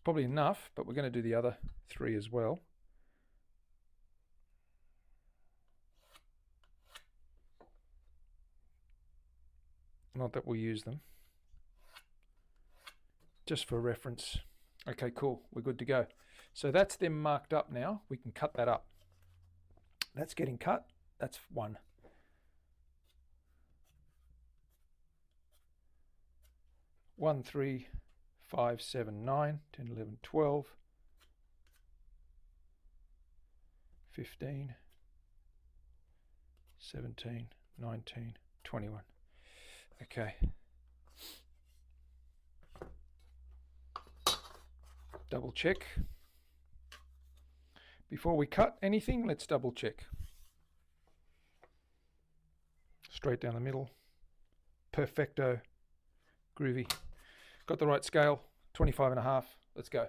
probably enough, but we're going to do the other 3 as well. Not that we'll use them. Just for reference. Okay, cool. We're good to go. So that's them marked up now. We can cut that up. That's getting cut. That's 1. 1, 3, 5, 7, 9, 10, 11, 12, 15, 17, 19, 21. Okay. Double check. Before we cut anything, let's double check. Straight down the middle. Perfecto. Groovy. Got the right scale. 25.5. Let's go.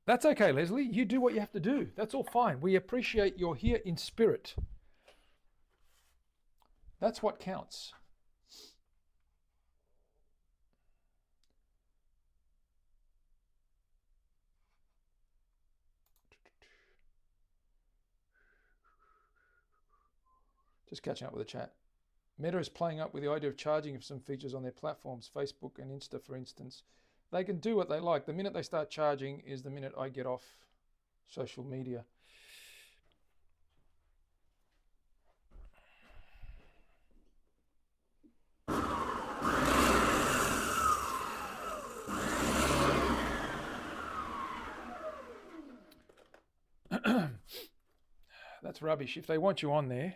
That's okay, Leslie. You do what you have to do. That's all fine. We appreciate you're here in spirit. That's what counts. Just catching up with the chat. Meta is playing up with the idea of charging for some features on their platforms, Facebook and Insta, for instance. They can do what they like. The minute they start charging is the minute I get off social media. That's rubbish. If they want you on there,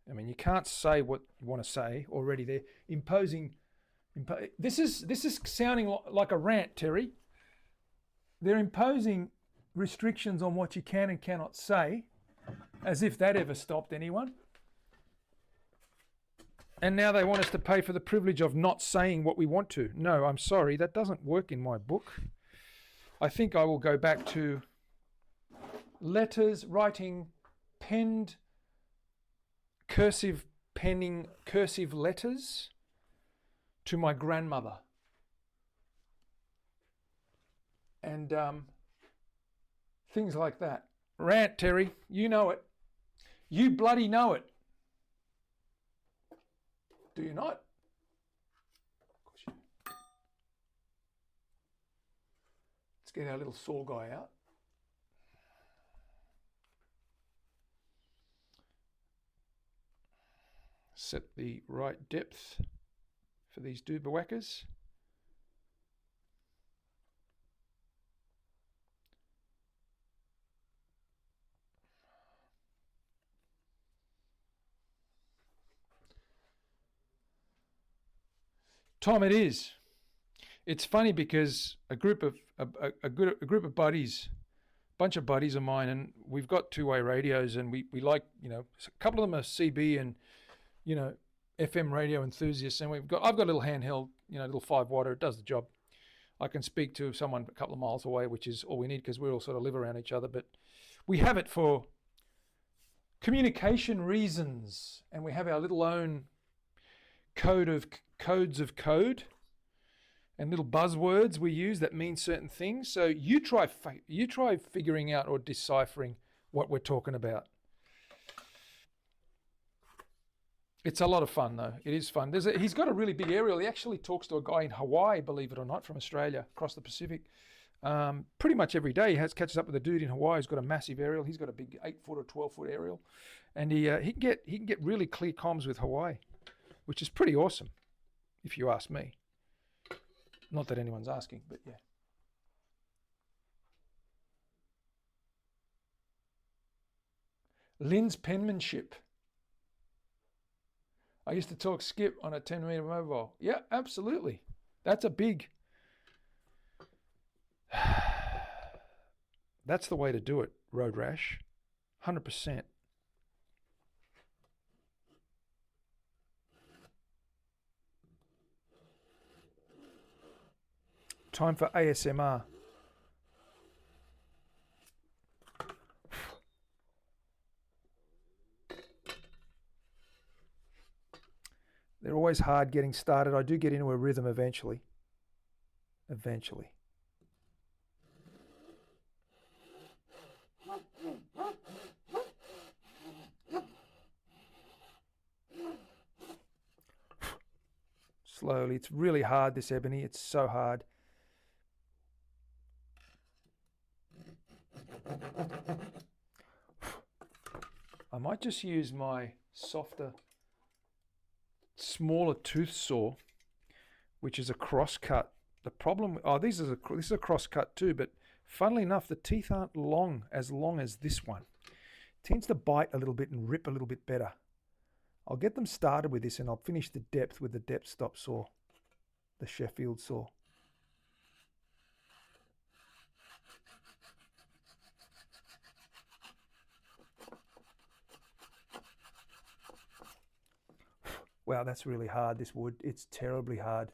I mean, you can't say what you want to say already. They're imposing. This is sounding like a rant, Terry. They're imposing restrictions on what you can and cannot say, as if that ever stopped anyone. And now they want us to pay for the privilege of not saying what we want to. No, I'm sorry, that doesn't work in my book. I think I will go back to letters, writing penned, penning cursive letters to my grandmother. And things like that. Rant, Terry, you know it. You bloody know it. Do you not? Of course you do. Let's get our little saw guy out. Set the right depth for these doober whackers. Tom, it is. It's funny because a group of buddies, bunch of buddies of mine, and we've got two-way radios, and we like, you know, a couple of them are CB and, you know, FM radio enthusiasts, and I've got a little handheld, you know, little 5-watter. It does the job. I can speak to someone a couple of miles away, which is all we need because we all sort of live around each other. But we have it for communication reasons, and we have our little own codes of code and little buzzwords we use that mean certain things. So you try figuring out or deciphering what we're talking about. It's a lot of fun, though. It is fun. He's got a really big aerial. He actually talks to a guy in Hawaii, believe it or not, from Australia, across the Pacific. Pretty much every day he catches up with a dude in Hawaii who's got a massive aerial. He's got a big 8-foot or 12-foot aerial. And he can get really clear comms with Hawaii, which is pretty awesome, if you ask me. Not that anyone's asking, but yeah. Lynn's penmanship. I used to talk skip on a 10-meter mobile. Yeah, absolutely. That's a big... That's the way to do it, Road Rash. 100%. Time for ASMR. always hard getting started. I do get into a rhythm eventually. Eventually. Slowly. It's really hard, this ebony. It's so hard. I might just use my softer, smaller tooth saw, which is a cross cut. The problem, this is a cross cut too, but funnily enough, the teeth aren't long as this one. It tends to bite a little bit and rip a little bit better. I'll get them started with this and I'll finish the depth with the depth stop saw, the Sheffield saw. Wow, that's really hard, this wood. It's terribly hard.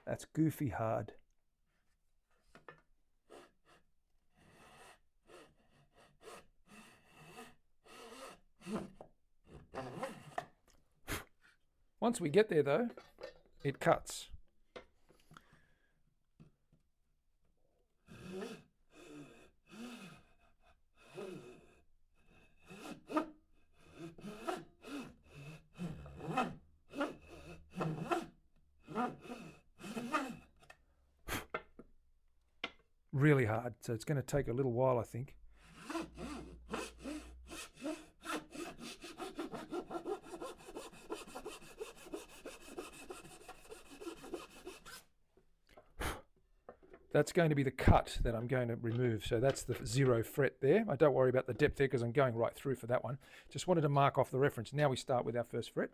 That's goofy hard. Once we get there though, it cuts. Really hard, so it's going to take a little while, I think. That's going to be the cut that I'm going to remove. So that's the 0 fret there. I don't worry about the depth there because I'm going right through for that one. Just wanted to mark off the reference. Now we start with our first fret.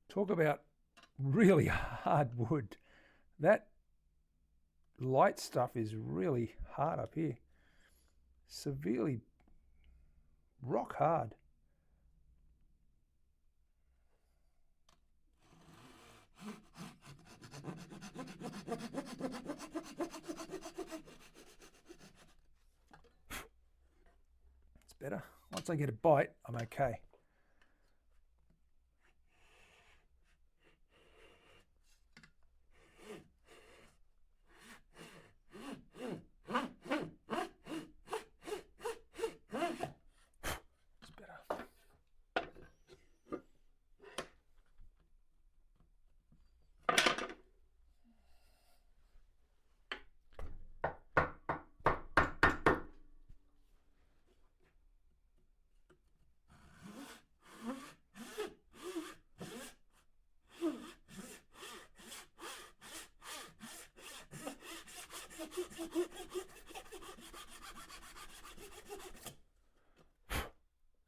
Talk about really hard wood. That light stuff is really hard up here. Severely rock hard. It's better. Once I get a bite, I'm okay.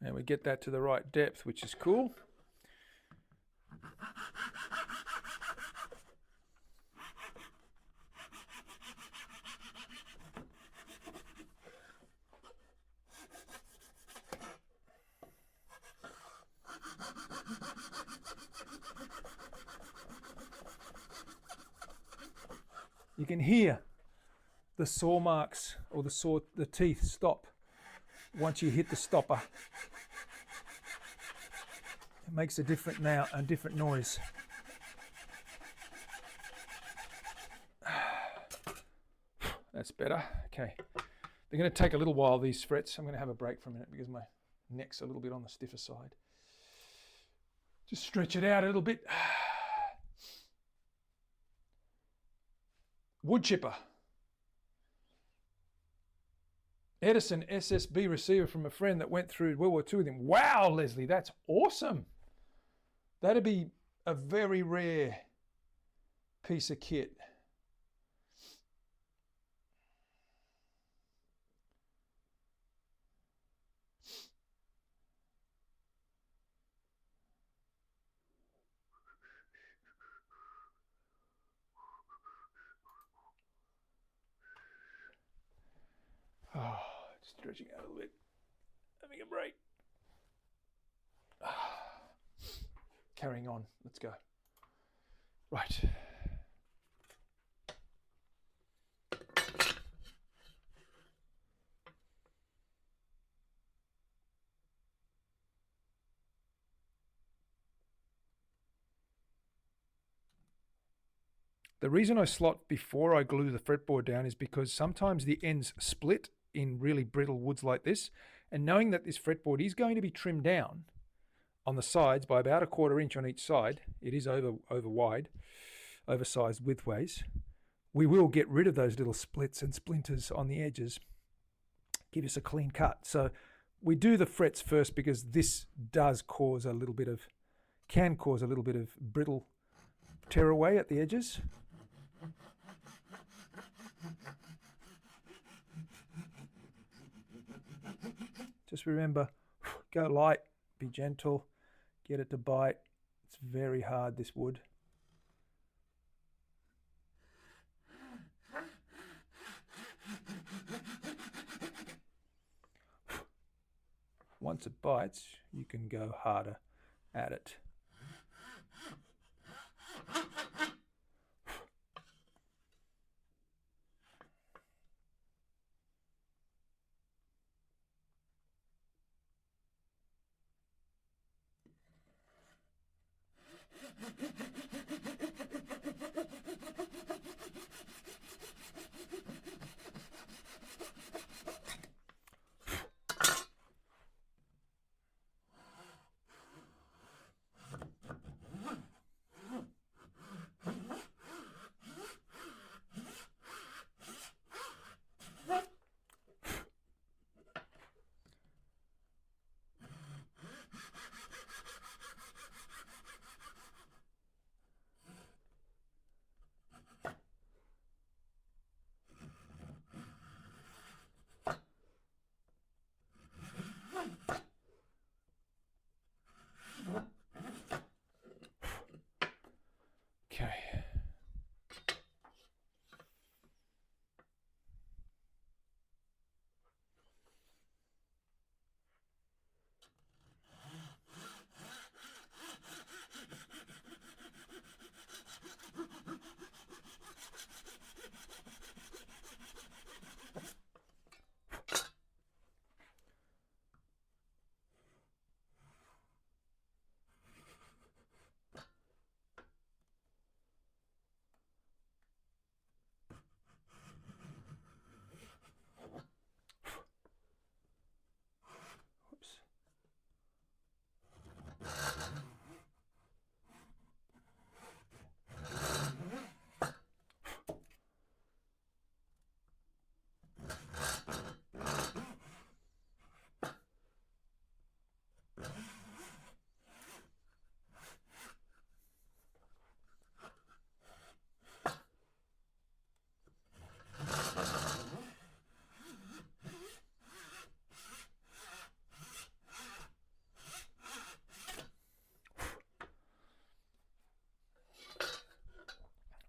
And we get that to the right depth, which is cool. You can hear the saw marks or the teeth stop once you hit the stopper. It makes a different noise. That's better. Okay. They're going to take a little while, these frets. I'm going to have a break for a minute because my neck's a little bit on the stiffer side. Just stretch it out a little bit. Wood chipper. Edison SSB receiver from a friend that went through World War II with him. Wow, Leslie, that's awesome. That'd be a very rare piece of kit. Oh, just stretching out a little bit. Having a break. Carrying on. Let's go. Right. The reason I slot before I glue the fretboard down is because sometimes the ends split in really brittle woods like this, and knowing that this fretboard is going to be trimmed down on the sides by about 1/4 inch on each side, it is over wide, oversized widthways, we will get rid of those little splits and splinters on the edges, give us a clean cut. So we do the frets first because this does cause a little bit of, can cause a little bit of brittle tear away at the edges. Just remember, go light, be gentle, get it to bite. It's very hard, this wood. Once it bites, you can go harder at it. Okay.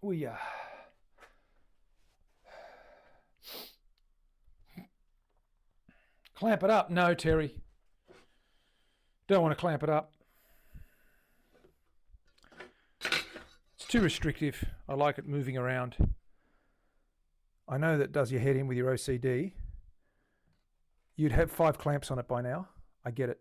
We clamp it up. No, Terry. Don't want to clamp it up. It's too restrictive. I like it moving around. I know that does your head in with your OCD. You'd have 5 clamps on it by now. I get it.